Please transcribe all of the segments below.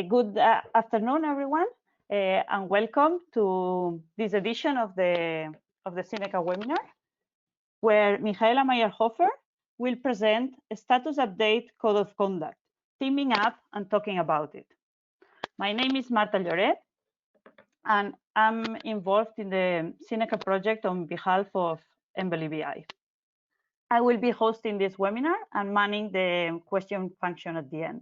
Good afternoon, everyone, and welcome to this edition of the Syneca webinar, where Michaela Mayer-Hofer will present a status update code of conduct, teaming up and talking about it. My name is Marta Lloret, and I'm involved in the Syneca project on behalf of MBLBI. I will be hosting this webinar and manning the question function at the end.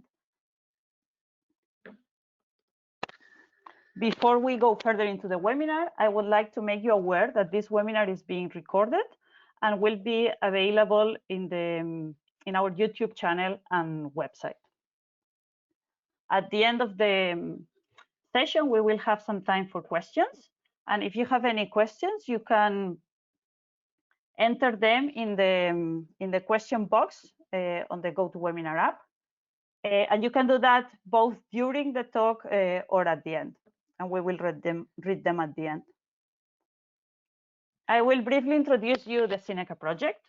Before we go further into the webinar, I would like to make you aware that this webinar is being recorded and will be available in our YouTube channel and website. At the end of the session, we will have some time for questions. And if you have any questions, you can enter them in the question box on the GoToWebinar app. And you can do that both during the talk or at the end. And we will read them at the end. I will briefly introduce you the Syneca project.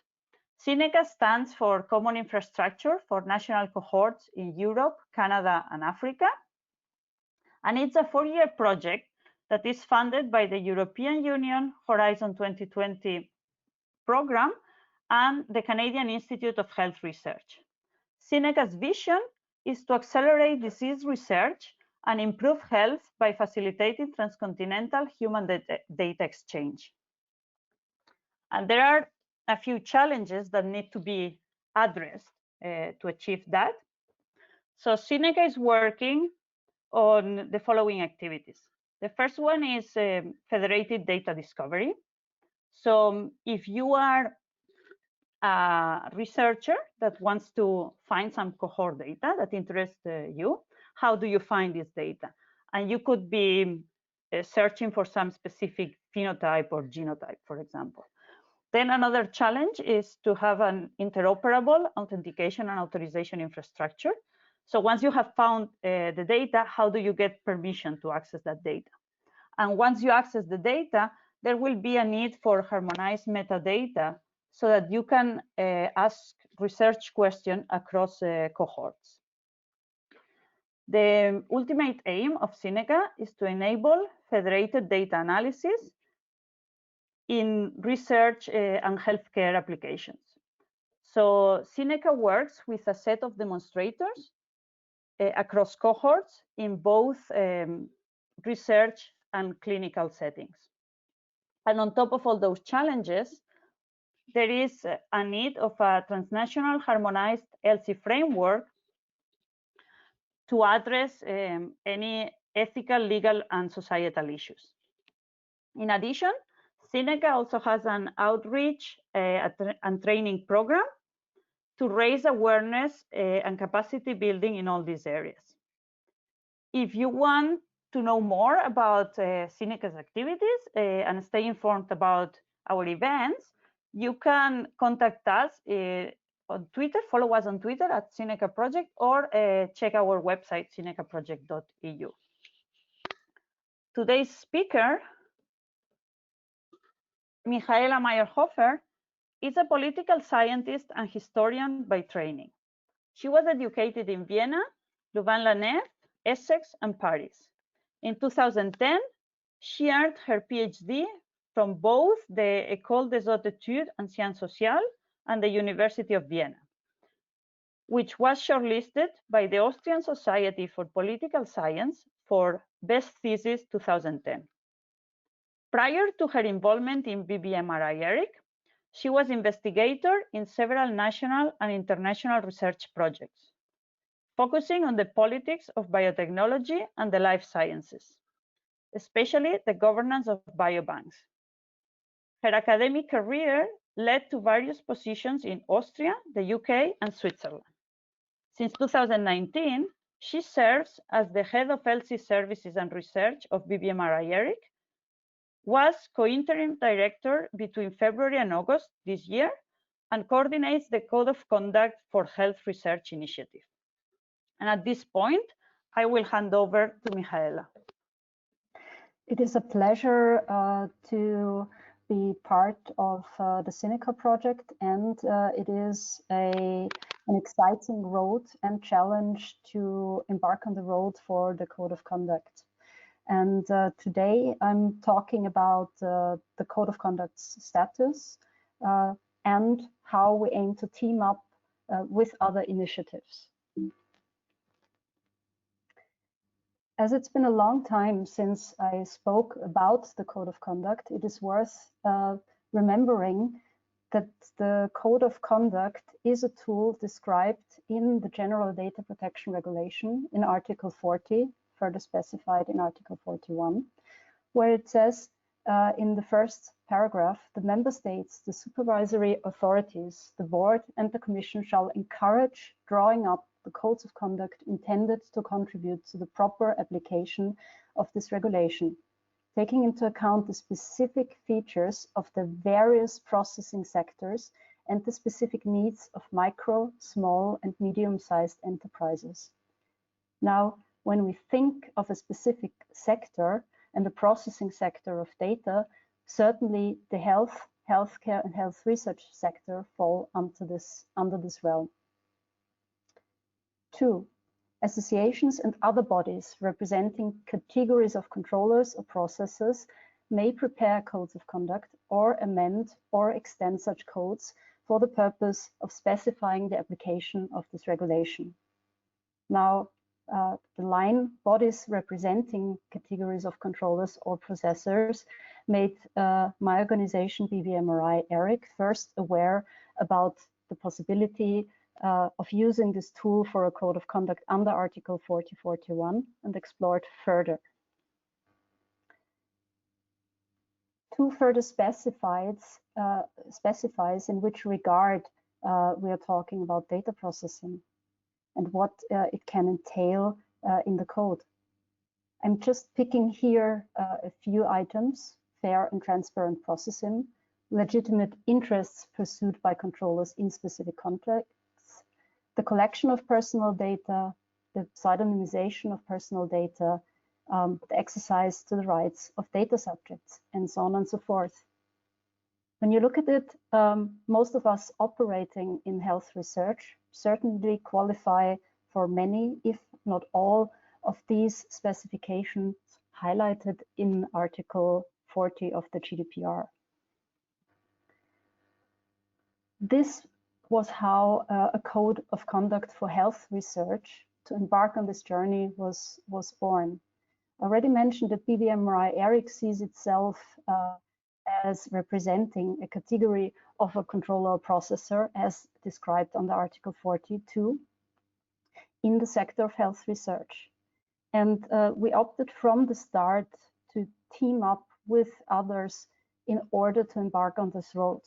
Syneca stands for Common Infrastructure for National Cohorts in Europe, Canada, and Africa. And it's a 4-year project that is funded by the European Union Horizon 2020 program and the Canadian Institute of Health Research. Syneca's vision is to accelerate disease research and improve health by facilitating transcontinental human data exchange. And there are a few challenges that need to be addressed to achieve that. So Syneca is working on the following activities. The first one is federated data discovery. So if you are a researcher that wants to find some cohort data that interests you, how do you find this data? And you could be searching for some specific phenotype or genotype, for example. Then another challenge is to have an interoperable authentication and authorization infrastructure. So once you have found the data, how do you get permission to access that data? And once you access the data, there will be a need for harmonized metadata so that you can ask research questions across cohorts. The ultimate aim of Syneca is to enable federated data analysis in research and healthcare applications. So Syneca works with a set of demonstrators across cohorts in both research and clinical settings. And on top of all those challenges, there is a need of a transnational harmonized ELSI framework to address any ethical, legal, and societal issues. In addition, Syneca also has an outreach and training program to raise awareness and capacity building in all these areas. If you want to know more about Syneca's activities and stay informed about our events, you can contact us on Twitter, follow us on Twitter at Syneca Project, or check our website, synecaproject.eu. Today's speaker, Michaela Mayer-Hofer, is a political scientist and historian by training. She was educated in Vienna, Louvain-la-Neuve, Essex, and Paris. In 2010, she earned her PhD from both the École des Hautes Études en Sciences Sociales and the University of Vienna, which was shortlisted by the Austrian Society for Political Science for Best Thesis 2010. Prior to her involvement in BBMRI-ERIC, she was investigator in several national and international research projects, focusing on the politics of biotechnology and the life sciences, especially the governance of biobanks. Her academic career led to various positions in Austria, the UK, and Switzerland. Since 2019, she serves as the head of ELSI Services and Research of BBMRI-ERIC, was co-interim director between February and August this year, and coordinates the Code of Conduct for Health Research Initiative. And at this point, I will hand over to Michaela. It is a pleasure to be part of the Syneca project, and it is a an exciting road and challenge to embark on the road for the Code of Conduct. And today I'm talking about the Code of Conduct's status and how we aim to team up with other initiatives. As it's been a long time since I spoke about the Code of Conduct, it is worth remembering that the Code of Conduct is a tool described in the General Data Protection Regulation in Article 40, further specified in Article 41, where it says in the first paragraph, the member states, the supervisory authorities, the board and the commission shall encourage drawing up the codes of conduct intended to contribute to the proper application of this regulation, taking into account the specific features of the various processing sectors and the specific needs of micro, small and medium-sized enterprises. Now, when we think of a specific sector and the processing sector of data, certainly the healthcare and health research sector fall under this realm. 2. Associations and other bodies representing categories of controllers or processors may prepare codes of conduct or amend or extend such codes for the purpose of specifying the application of this regulation. Now, the line bodies representing categories of controllers or processors made my organization, BBMRI ERIC, first aware about the possibility of using this tool for a code of conduct under Article 4041 and explored further. 2 further specifies in which regard we are talking about data processing and what it can entail in the code. I'm just picking here a few items: fair and transparent processing, legitimate interests pursued by controllers in specific contexts, the collection of personal data, the pseudonymization of personal data, the exercise to the rights of data subjects, and so on and so forth. When you look at it, most of us operating in health research certainly qualify for many, if not all, of these specifications highlighted in Article 40 of the GDPR. This was how a code of conduct for health research to embark on this journey was born. I already mentioned that BBMRI ERIC sees itself as representing a category of a controller or processor as described under Article 42 in the sector of health research. And we opted from the start to team up with others in order to embark on this road.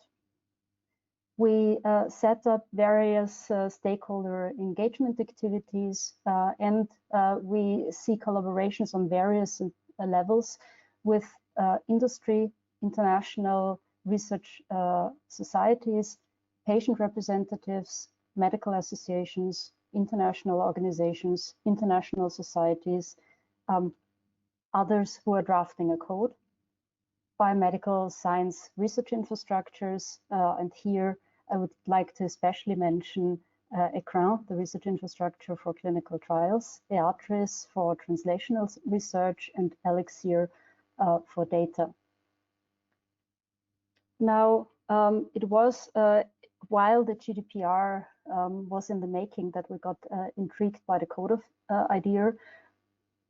We set up various stakeholder engagement activities and we see collaborations on various levels with industry, international research societies, patient representatives, medical associations, international organizations, international societies, others who are drafting a code, biomedical science research infrastructures, and here I would like to especially mention ECRIN, the research infrastructure for clinical trials, EATRIS for translational research, and Elixir for data. Now, it was while the GDPR was in the making that we got intrigued by the code of idea.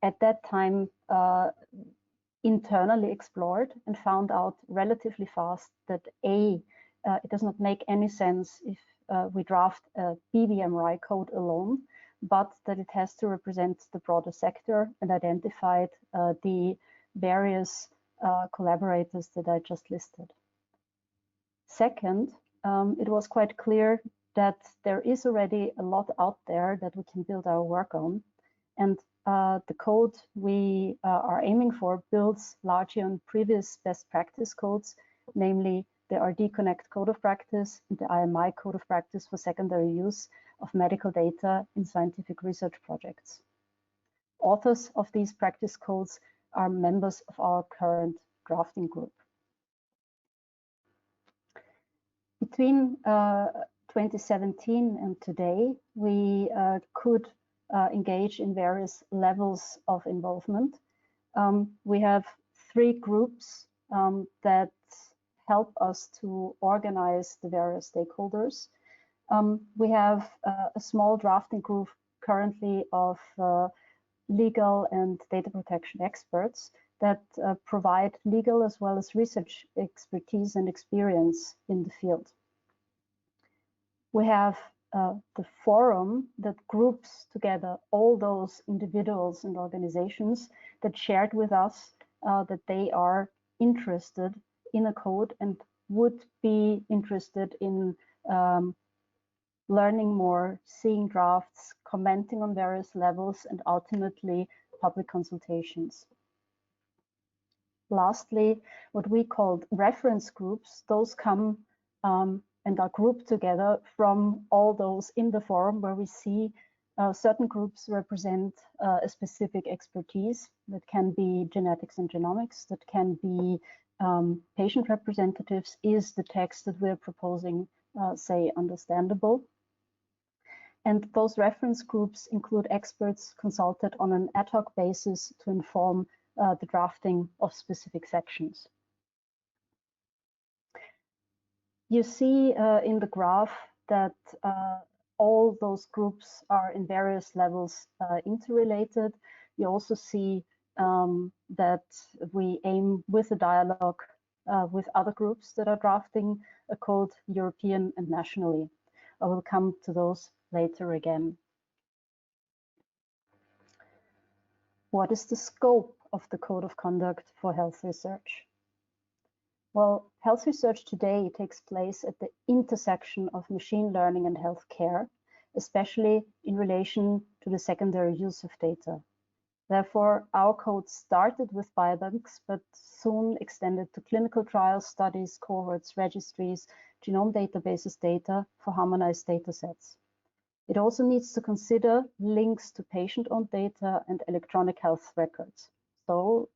At that time, internally explored and found out relatively fast that it does not make any sense if we draft a BBMRI code alone, but that it has to represent the broader sector, and identified the various collaborators that I just listed. Second, it was quite clear that there is already a lot out there that we can build our work on, and the code we are aiming for builds largely on previous best practice codes, namely the RD Connect Code of Practice and the IMI Code of Practice for secondary use of medical data in scientific research projects. Authors of these practice codes are members of our current drafting group. Between 2017 and today, we could engage in various levels of involvement. We have 3 groups that help us to organize the various stakeholders. We have a small drafting group currently of legal and data protection experts that provide legal as well as research expertise and experience in the field. We have the forum that groups together all those individuals and organizations that shared with us that they are interested in a code and would be interested in learning more, seeing drafts, commenting on various levels, and ultimately public consultations. Lastly, what we called reference groups, those come and are grouped together from all those in the forum where we see certain groups represent a specific expertise. That can be genetics and genomics, that can be patient representatives. Is the text that we're proposing, say, understandable? And those reference groups include experts consulted on an ad hoc basis to inform the drafting of specific sections. You see in the graph that all those groups are in various levels interrelated. You also see that we aim with a dialogue with other groups that are drafting a code, European and nationally. I will come to those later again. What is the scope of the Code of Conduct for Health Research? Well, health research today takes place at the intersection of machine learning and healthcare, especially in relation to the secondary use of data. Therefore, our code started with biobanks, but soon extended to clinical trials, studies, cohorts, registries, genome databases data for harmonized data sets. It also needs to consider links to patient-owned data and electronic health records. So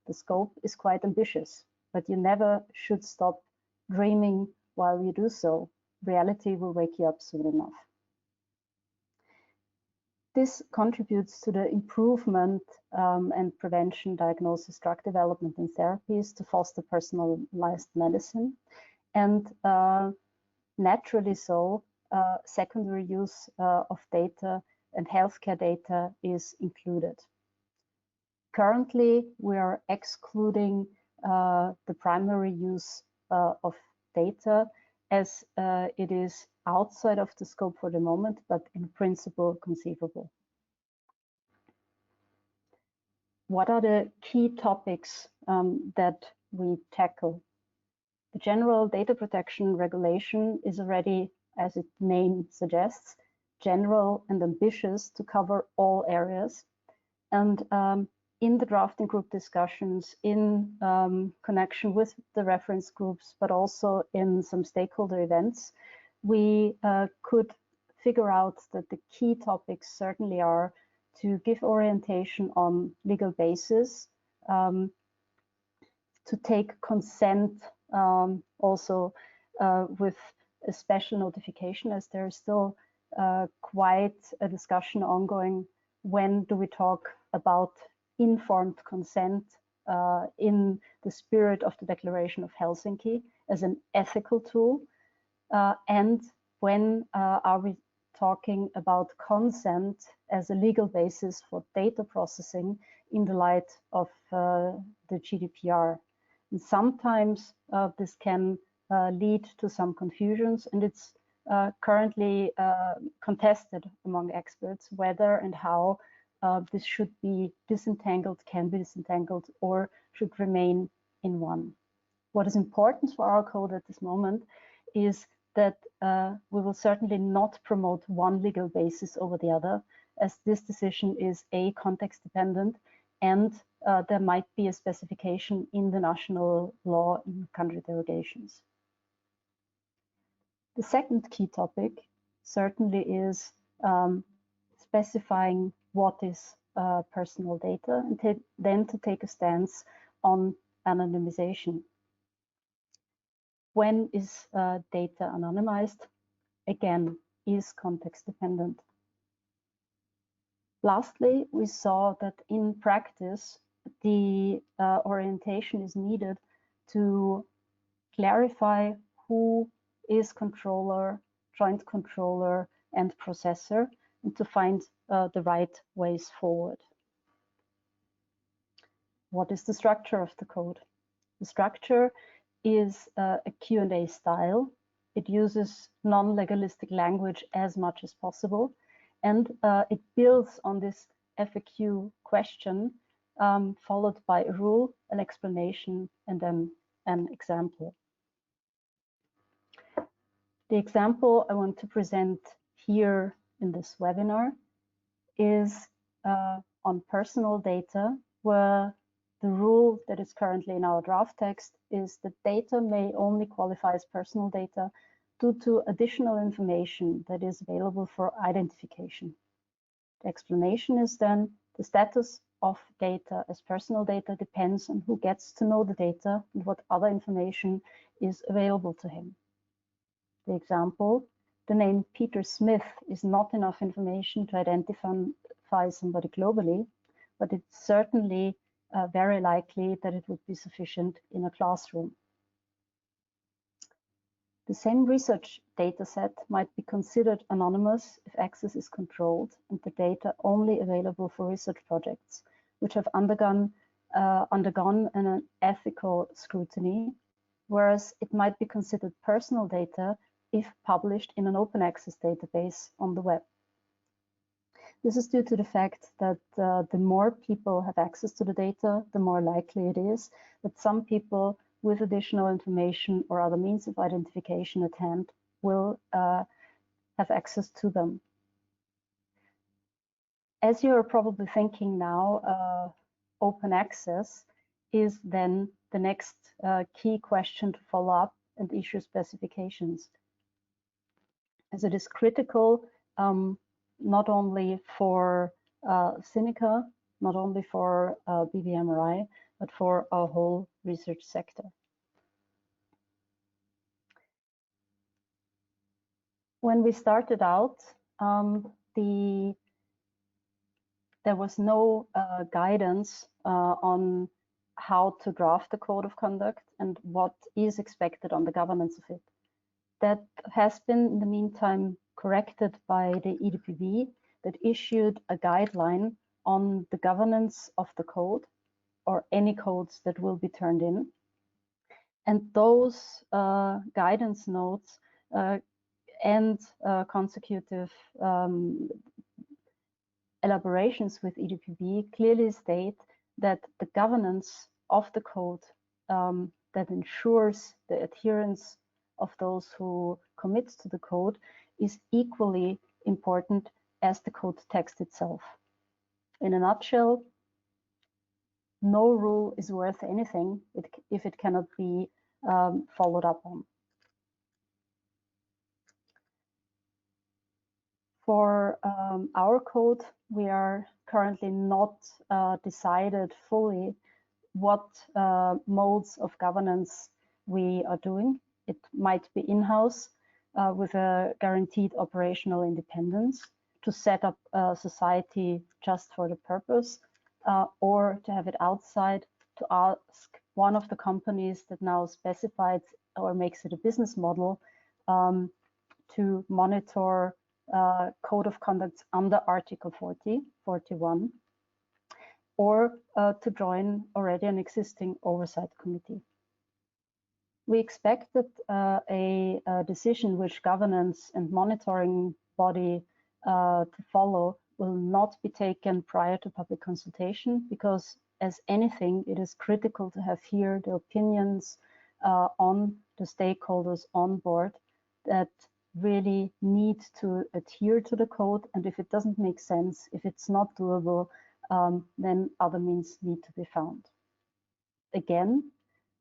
the scope is quite ambitious, but you never should stop dreaming while you do so. Reality will wake you up soon enough. This contributes to the improvement and prevention, diagnosis, drug development, and therapies to foster personalized medicine. And naturally so, secondary use of data and healthcare data is included. Currently, we are excluding the primary use of data as it is outside of the scope for the moment, but in principle conceivable. What are the key topics that we tackle? The General Data Protection Regulation is already, as its name suggests, general and ambitious to cover all areas. And in the drafting group discussions, in connection with the reference groups, but also in some stakeholder events, we could figure out that the key topics certainly are to give orientation on legal basis, to take consent also with a special notification, as there is still quite a discussion ongoing. When do we talk about informed consent in the spirit of the Declaration of Helsinki as an ethical tool? And when are we talking about consent as a legal basis for data processing in the light of the GDPR? And sometimes this can lead to some confusions, and it's currently contested among experts whether and how this should be disentangled, can be disentangled, or should remain in one. What is important for our code at this moment is that we will certainly not promote one legal basis over the other, as this decision is context dependent, and there might be a specification in the national law in country derogations. The second key topic certainly is specifying what is personal data, and then to take a stance on anonymization. When is data anonymized? again, is context dependent. Lastly, we saw that in practice, the orientation is needed to clarify who is controller, joint controller, and processor, and to find the right ways forward. What is the structure of the code? The structure is a Q&A style. It uses non-legalistic language as much as possible, and it builds on this FAQ question, followed by a rule, an explanation, and then an example. The example I want to present here in this webinar is on personal data, where the rule that is currently in our draft text is that data may only qualify as personal data due to additional information that is available for identification. The explanation is then the status of data as personal data depends on who gets to know the data and what other information is available to him. The example, the name Peter Smith is not enough information to identify somebody globally, but it's certainly very likely that it would be sufficient in a classroom. The same research data set might be considered anonymous if access is controlled and the data only available for research projects, which have undergone an ethical scrutiny, whereas it might be considered personal data if published in an open access database on the web. This is due to the fact that the more people have access to the data, the more likely it is that some people with additional information or other means of identification at hand will have access to them. As you're probably thinking now, open access is then the next key question to follow up and issue specifications, as it is critical not only for Cineca, not only for BBMRI, but for our whole research sector. When we started out, there was no guidance on how to draft the code of conduct and what is expected on the governance of it. That has been, in the meantime, corrected by the EDPB that issued a guideline on the governance of the code or any codes that will be turned in. And those guidance notes and consecutive elaborations with EDPB clearly state that the governance of the code that ensures the adherence of those who commit to the code is equally important as the code text itself. In a nutshell, no rule is worth anything if it cannot be followed up on. For our code, we are currently not decided fully what modes of governance we are doing. It might be in-house with a guaranteed operational independence to set up a society just for the purpose, or to have it outside to ask one of the companies that now specifies or makes it a business model to monitor code of conduct under Article 40, 41, or to join already an existing oversight committee. We expect that a decision which governance and monitoring body to follow will not be taken prior to public consultation, because as anything, it is critical to have here the opinions on the stakeholders on board that really need to adhere to the code. And if it doesn't make sense, if it's not doable, then other means need to be found. Again,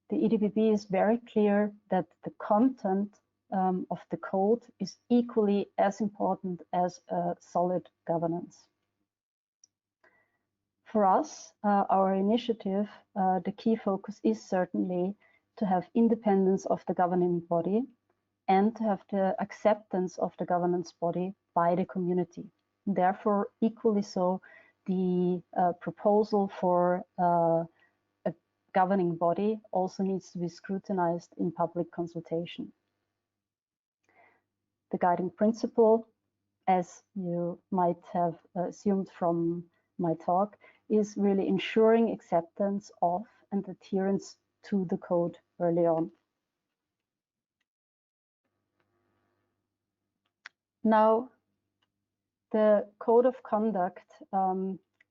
the EDPB is very clear that the content of the code is equally as important as solid governance. For us, our initiative, the key focus is certainly to have independence of the governing body, and to have the acceptance of the governance body by the community. Therefore, equally so, the proposal for a governing body also needs to be scrutinized in public consultation. The guiding principle, as you might have assumed from my talk, is really ensuring acceptance of and adherence to the code early on. Now, the code of conduct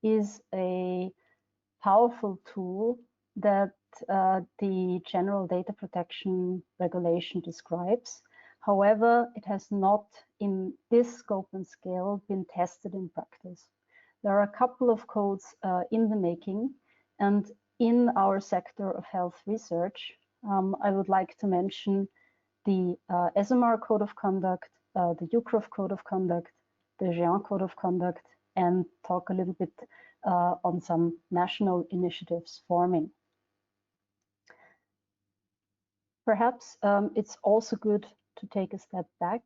is a powerful tool that the General Data Protection Regulation describes. However, it has not, in this scope and scale, been tested in practice. There are a couple of codes in the making, and in our sector of health research, I would like to mention the ESOMAR Code of Conduct, the UCROF Code of Conduct, the GÉANT Code of Conduct, and talk a little bit on some national initiatives forming. Perhaps it's also good to take a step back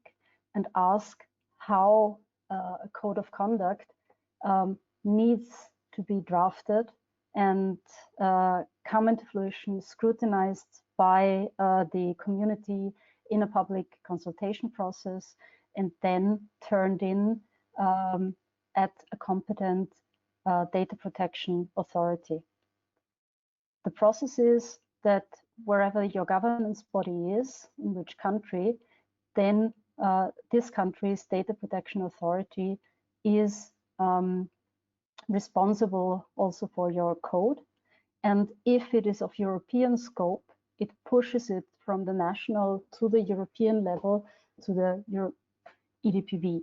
and ask how a code of conduct needs to be drafted and come into fruition, scrutinized by the community in a public consultation process, and then turned in at a competent data protection authority. The process is that wherever your governance body is, in which country, then this country's data protection authority is responsible also for your code. And if it is of European scope, it pushes it from the national to the European level to the EDPB,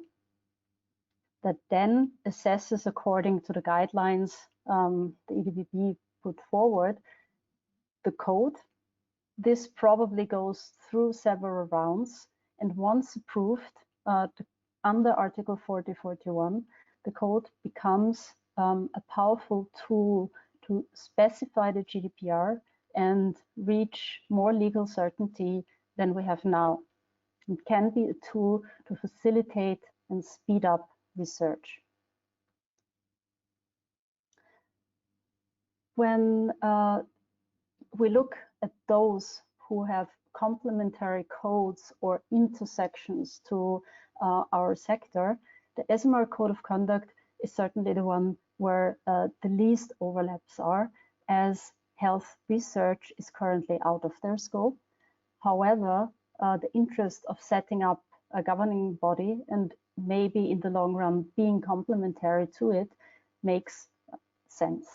that then assesses according to the guidelines the EDPB put forward the code. This probably goes through several rounds, and once approved under Article 4041, the code becomes a powerful tool to specify the GDPR and reach more legal certainty than we have now. It can be a tool to facilitate and speed up research. When we look at those who have complementary codes or intersections to our sector, the ESOMAR Code of Conduct is certainly the one where the least overlaps are, as health research is currently out of their scope. However, the interest of setting up a governing body and maybe in the long run being complementary to it makes sense.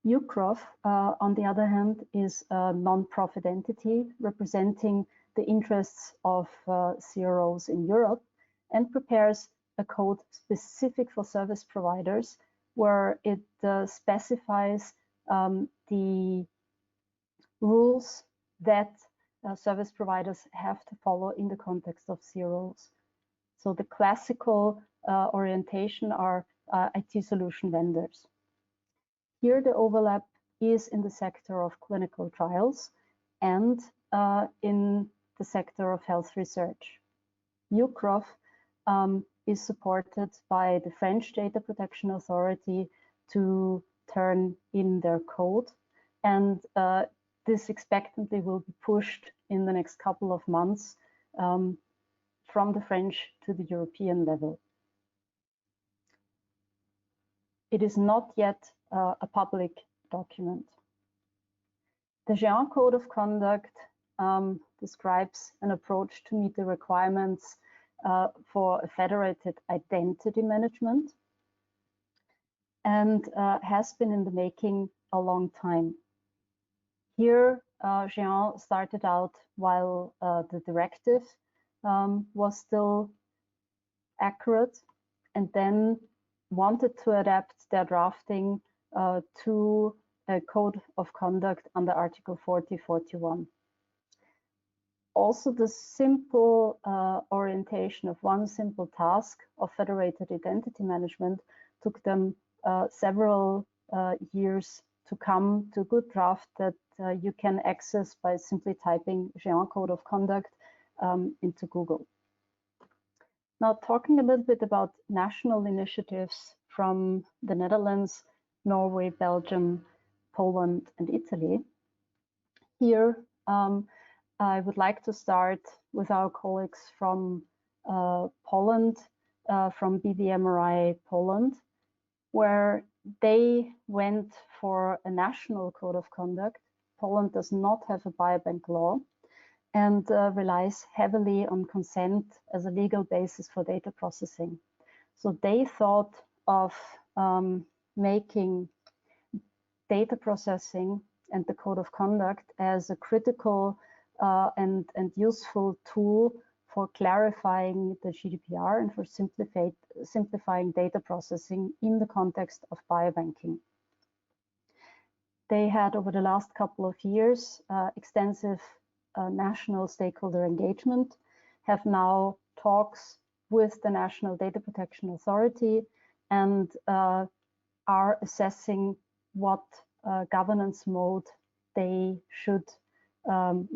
UCROF, on the other hand, is a non-profit entity representing the interests of CROs in Europe and prepares a code specific for service providers where it specifies the rules that service providers have to follow in the context of CROs. So the classical orientation are IT solution vendors. Here the overlap is in the sector of clinical trials and in the sector of health research. UCROF is supported by the French Data Protection Authority to turn in their code, and this expectantly will be pushed in the next couple of months from the French to the European level. It is not yet a public document. The GÉANT Code of Conduct describes an approach to meet the requirements for a federated identity management and has been in the making a long time. Here, GÉANT started out while the directive was still accurate, and then wanted to adapt their drafting to a code of conduct under Article 4041. Also, the simple orientation of one simple task of federated identity management took them several years to come to a good draft that you can access by simply typing Géant Code of Conduct into Google. Now, talking a little bit about national initiatives from the Netherlands, Norway, Belgium, Poland, and Italy. Here, I would like to start with our colleagues from Poland, from BBMRI Poland, where they went for a national code of conduct. Poland does not have a biobank law and relies heavily on consent as a legal basis for data processing. So they thought of making data processing and the code of conduct as a critical and useful tool for clarifying the GDPR and for simplifying data processing in the context of biobanking. They had, over the last couple of years, extensive national stakeholder engagement, have now talks with the National Data Protection Authority, and are assessing what governance mode they should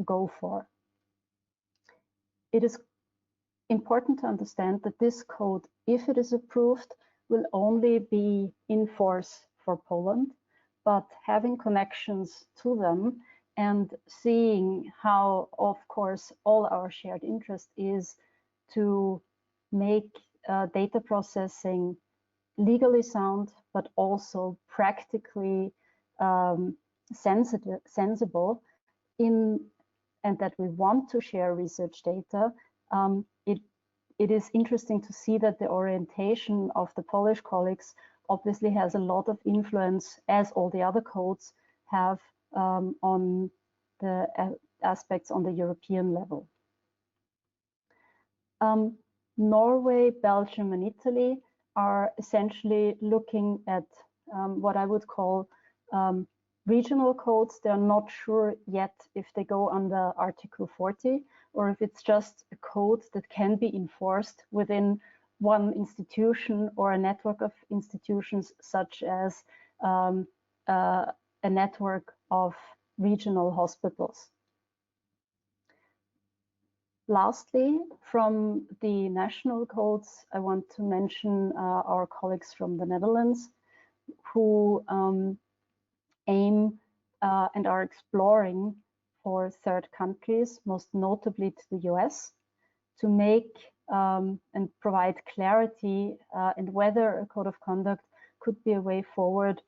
go for. It is important to understand that this code, if it is approved, will only be in force for Poland, but having connections to them and seeing how, of course, all our shared interest is to make data processing legally sound, but also practically sensible and that we want to share research data, it is interesting to see that the orientation of the Polish colleagues obviously has a lot of influence, as all the other codes have, on the aspects on the European level. Norway, Belgium, and Italy are essentially looking at what I would call regional codes. They're not sure yet if they go under Article 40 or if it's just a code that can be enforced within one institution or a network of institutions, such as a network of regional hospitals. Lastly, from the national codes, I want to mention our colleagues from the Netherlands, who aim and are exploring for third countries, most notably to the US, to make and provide clarity and whether a code of conduct could be a way forward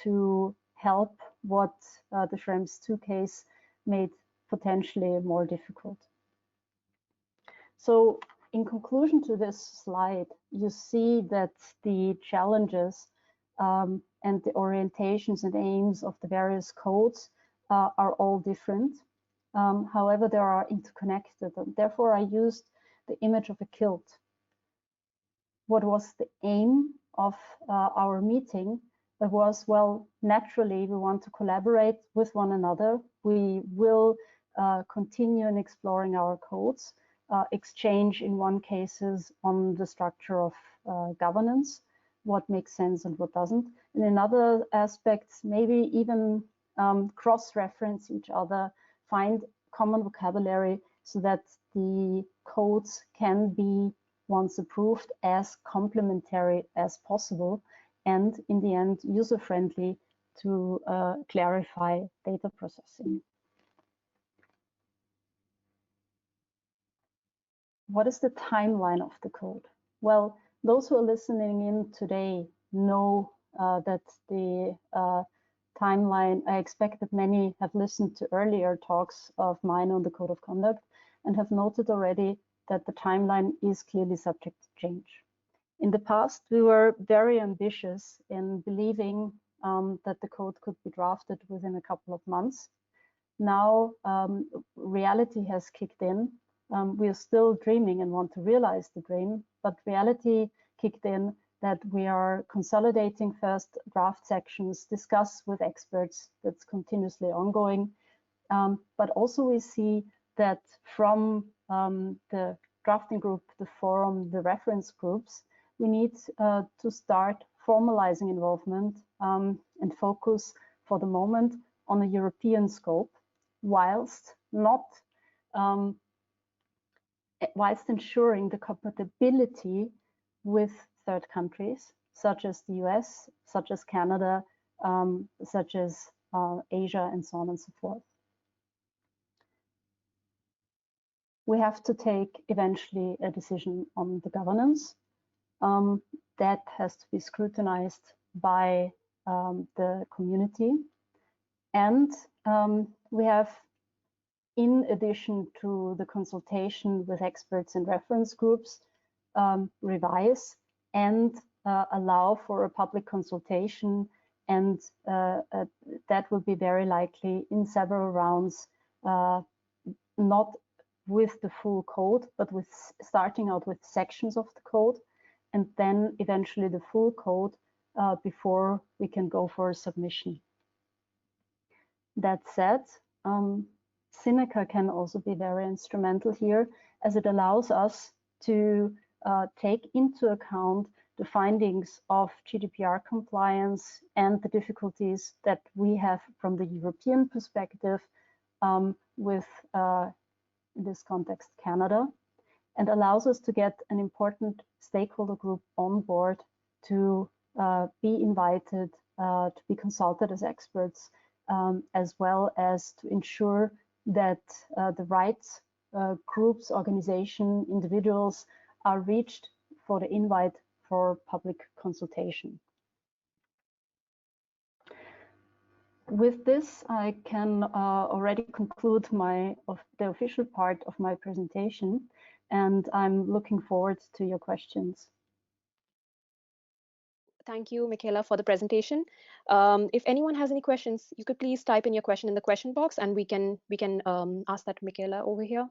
to help what the Schrems II case made potentially more difficult. So in conclusion to this slide, you see that the challenges and the orientations and aims of the various codes are all different. However, they are interconnected. And therefore, I used the image of a kilt. What was the aim of our meeting? It was, well, naturally, we want to collaborate with one another. We will continue in exploring our codes, exchange in one cases on the structure of governance, what makes sense and what doesn't. And in other aspects, maybe even cross-reference each other, find common vocabulary so that the codes can be, once approved, as complementary as possible, and in the end, user-friendly to clarify data processing. What is the timeline of the code? Well, those who are listening in today know that the timeline, I expect that many have listened to earlier talks of mine on the code of conduct and have noted already that the timeline is clearly subject to change. In the past, we were very ambitious in believing that the code could be drafted within a couple of months. Now, reality has kicked in. We are still dreaming and want to realize the dream, but reality kicked in that we are consolidating first draft sections, discuss with experts, that's continuously ongoing. But also we see that from the drafting group, the forum, the reference groups, we need to start formalizing involvement and focus for the moment on a European scope, whilst ensuring the compatibility with third countries, such as the US, such as Canada, such as Asia, and so on and so forth. We have to take eventually a decision on the governance. That has to be scrutinized by the community. And we have, in addition to the consultation with experts and reference groups, revise and allow for a public consultation, and that will be very likely in several rounds, not with the full code, but with starting out with sections of the code, and then eventually the full code before we can go for a submission. That said, Cineca can also be very instrumental here, as it allows us to take into account the findings of GDPR compliance and the difficulties that we have from the European perspective with, in this context, Canada, and allows us to get an important stakeholder group on board to be invited, to be consulted as experts, as well as to ensure that the right groups, organization, individuals are reached for the invite for public consultation. With this, I can already conclude the official part of my presentation, and I'm looking forward to your questions. Thank you, Michaela, for the presentation. If anyone has any questions, you could please type in your question in the question box, and we can ask that to Michaela over here.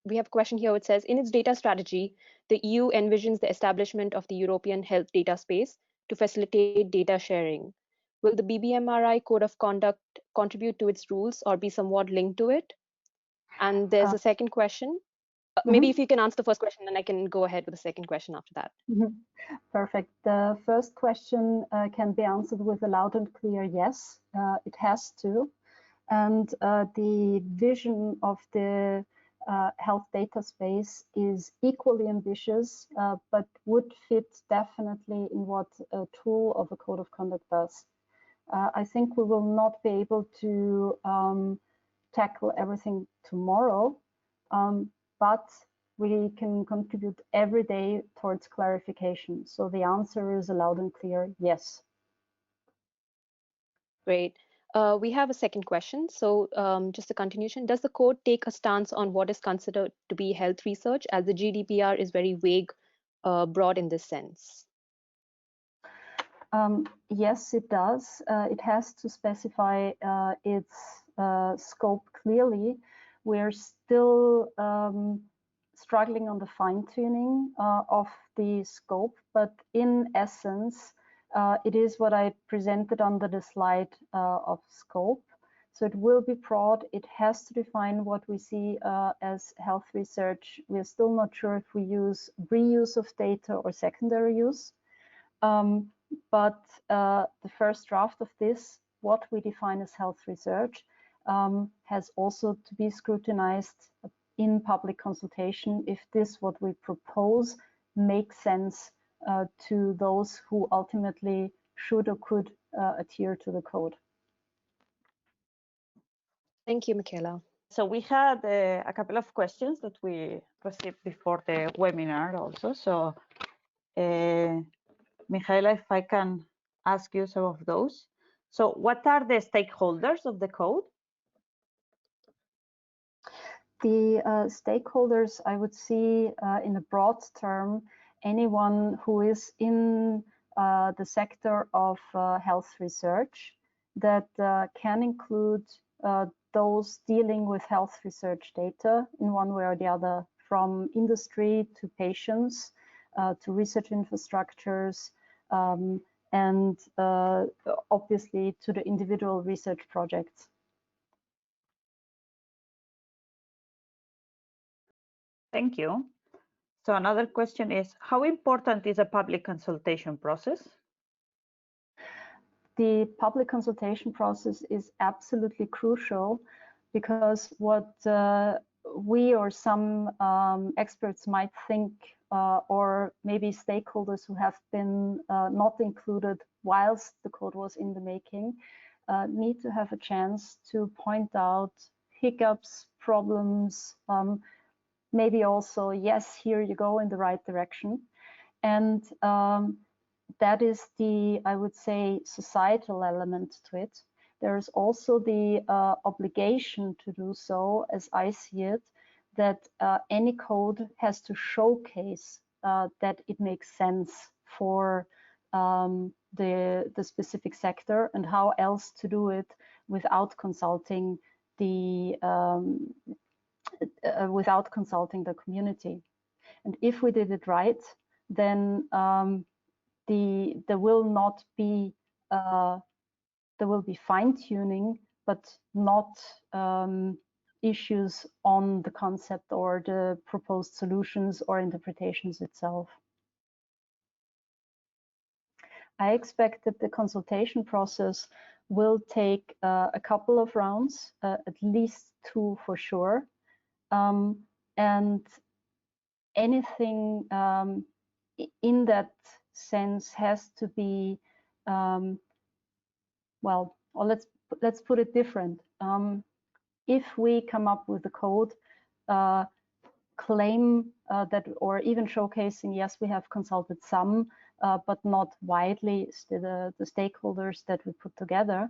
We have a question here. It says, in its data strategy, the EU envisions the establishment of the European health data space to facilitate data sharing. Will the BBMRI Code of Conduct contribute to its rules or be somewhat linked to it? And there's a second question. Maybe if you can answer the first question, then I can go ahead with the second question after that. Perfect. The first question can be answered with a loud and clear yes, it has to. And the vision of the health data space is equally ambitious, but would fit definitely in what a tool of a code of conduct does. I think we will not be able to tackle everything tomorrow, but we can contribute every day towards clarification. So the answer is a loud and clear yes. Great. We have a second question. So just a continuation, does the code take a stance on what is considered to be health research, as the GDPR is very vague, broad in this sense? Yes, it does. It has to specify its scope clearly. We're still struggling on the fine-tuning of the scope, but in essence, it is what I presented under the slide of scope. So it will be broad. It has to define what we see as health research. We're still not sure if we use reuse of data or secondary use. But the first draft of this, what we define as health research, has also to be scrutinized in public consultation if this, what we propose, makes sense to those who ultimately should or could adhere to the code. Thank you, Michaela. So we had a couple of questions that we received before the webinar also. So Michaela, if I can ask you some of those. So what are the stakeholders of the code? The stakeholders, I would see in a broad term, anyone who is in the sector of health research. That can include those dealing with health research data in one way or the other, from industry to patients, to research infrastructures, and obviously to the individual research projects. Thank you. So another question is, how important is a public consultation process? the public consultation process is absolutely crucial, because what we or some experts might think, or maybe stakeholders who have been not included whilst the code was in the making, need to have a chance to point out hiccups, problems, maybe also, yes, here you go in the right direction. And that is the, I would say, societal element to it. There is also the obligation to do so, as I see it, that any code has to showcase that it makes sense for the specific sector, and how else to do it without consulting the community. And if we did it right, then there will not be there will be fine-tuning, but not issues on the concept or the proposed solutions or interpretations itself. I expect that the consultation process will take a couple of rounds, at least 2 for sure, and anything in that sense has to be well, or let's put it different. If we come up with a code, claim that, or even showcasing, yes, we have consulted some, but not widely the stakeholders that we put together,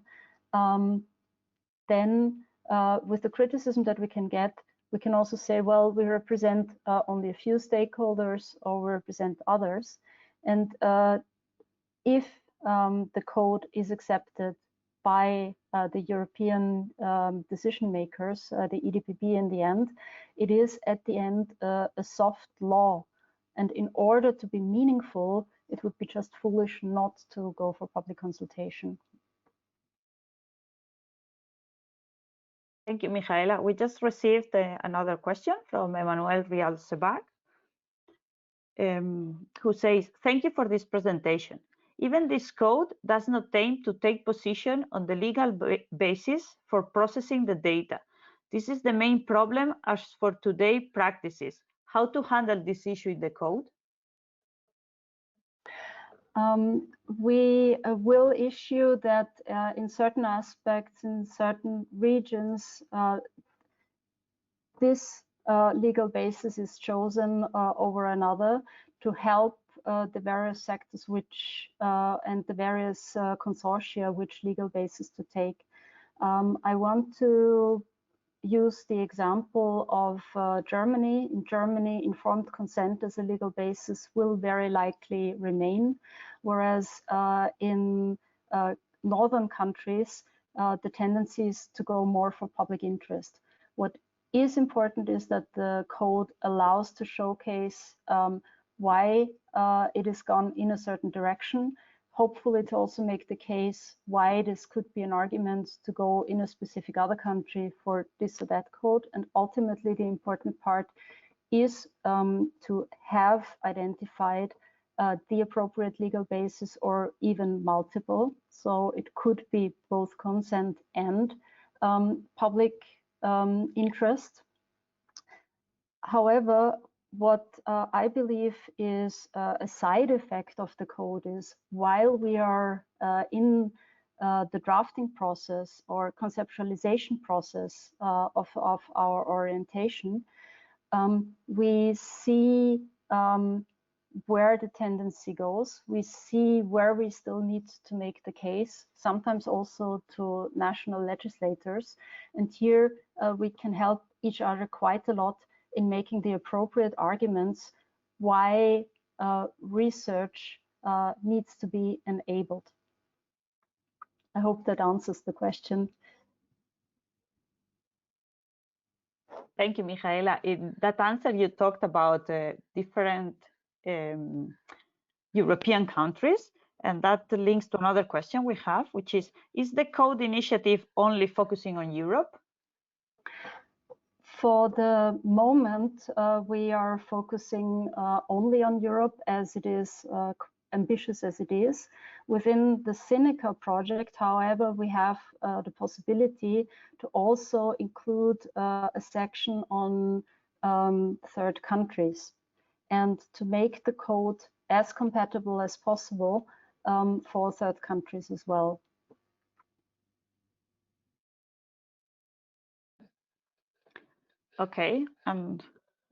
then with the criticism that we can get, we can also say, well, we represent only a few stakeholders, or we represent others. And if the code is accepted by the European decision makers, the EDPB in the end, it is at the end a soft law. And in order to be meaningful, it would be just foolish not to go for public consultation. Thank you, Michaela. We just received another question from Emmanuel Rial Sebag, who says, thank you for this presentation. Even this code does not aim to take position on the legal basis for processing the data. This is the main problem as for today's practices. How to handle this issue in the code? We will issue that in certain aspects, in certain regions, this legal basis is chosen over another to help the various sectors which and the various consortia which legal basis to take. I want to use the example of Germany. In Germany, informed consent as a legal basis will very likely remain, whereas in northern countries, the tendency is to go more for public interest. What is important is that the code allows to showcase why it is gone in a certain direction, hopefully to also make the case why this could be an argument to go in a specific other country for this or that code. And ultimately, the important part is to have identified the appropriate legal basis, or even multiple. So it could be both consent and public interest. However, what I believe is a side effect of the code is, while we are in the drafting process or conceptualization process of our orientation, we see where the tendency goes. We see where we still need to make the case, sometimes also to national legislators. And here we can help each other quite a lot in making the appropriate arguments why research needs to be enabled. I hope that answers the question. Thank you, Michaela. In that answer, you talked about different European countries, and that links to another question we have, which is the code initiative only focusing on Europe? For the moment, we are focusing only on Europe, as it is ambitious as it is. Within the Seneca project, however, we have the possibility to also include a section on third countries and to make the code as compatible as possible for third countries as well. Okay, and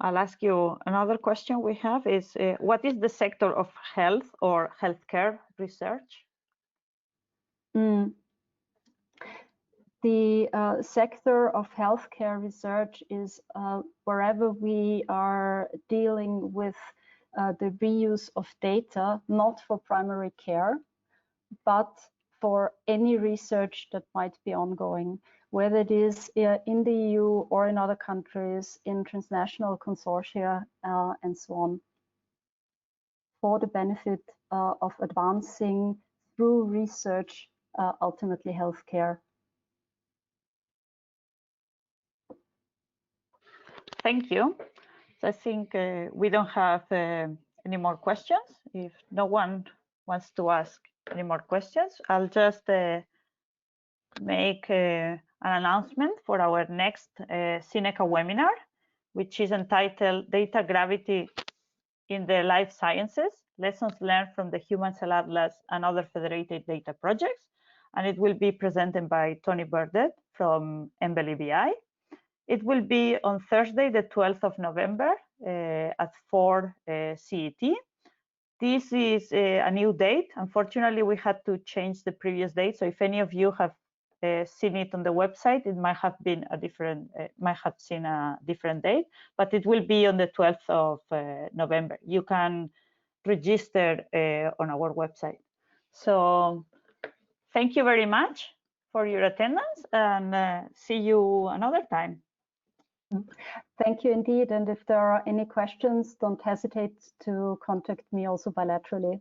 I'll ask you another question we have is, what is the sector of health or healthcare research? The sector of healthcare research is wherever we are dealing with the reuse of data, not for primary care, but for any research that might be ongoing, whether it is in the EU or in other countries, in transnational consortia, and so on, for the benefit of advancing through research, ultimately healthcare. Thank you. So I think we don't have any more questions. If no one wants to ask any more questions, I'll just make an announcement for our next Seneca webinar, which is entitled Data Gravity in the Life Sciences, Lessons Learned from the Human Cell Atlas and Other Federated Data Projects. And it will be presented by Tony Burdett from Embely BI. It will be on Thursday, the 12th of November at 4 CET. This is a new date. Unfortunately, we had to change the previous date. So if any of you have seen it on the website, it might have been a different, seen a different date, but it will be on the 12th of November. You can register on our website. So thank you very much for your attendance, and see you another time. Thank you indeed. And if there are any questions, don't hesitate to contact me also bilaterally.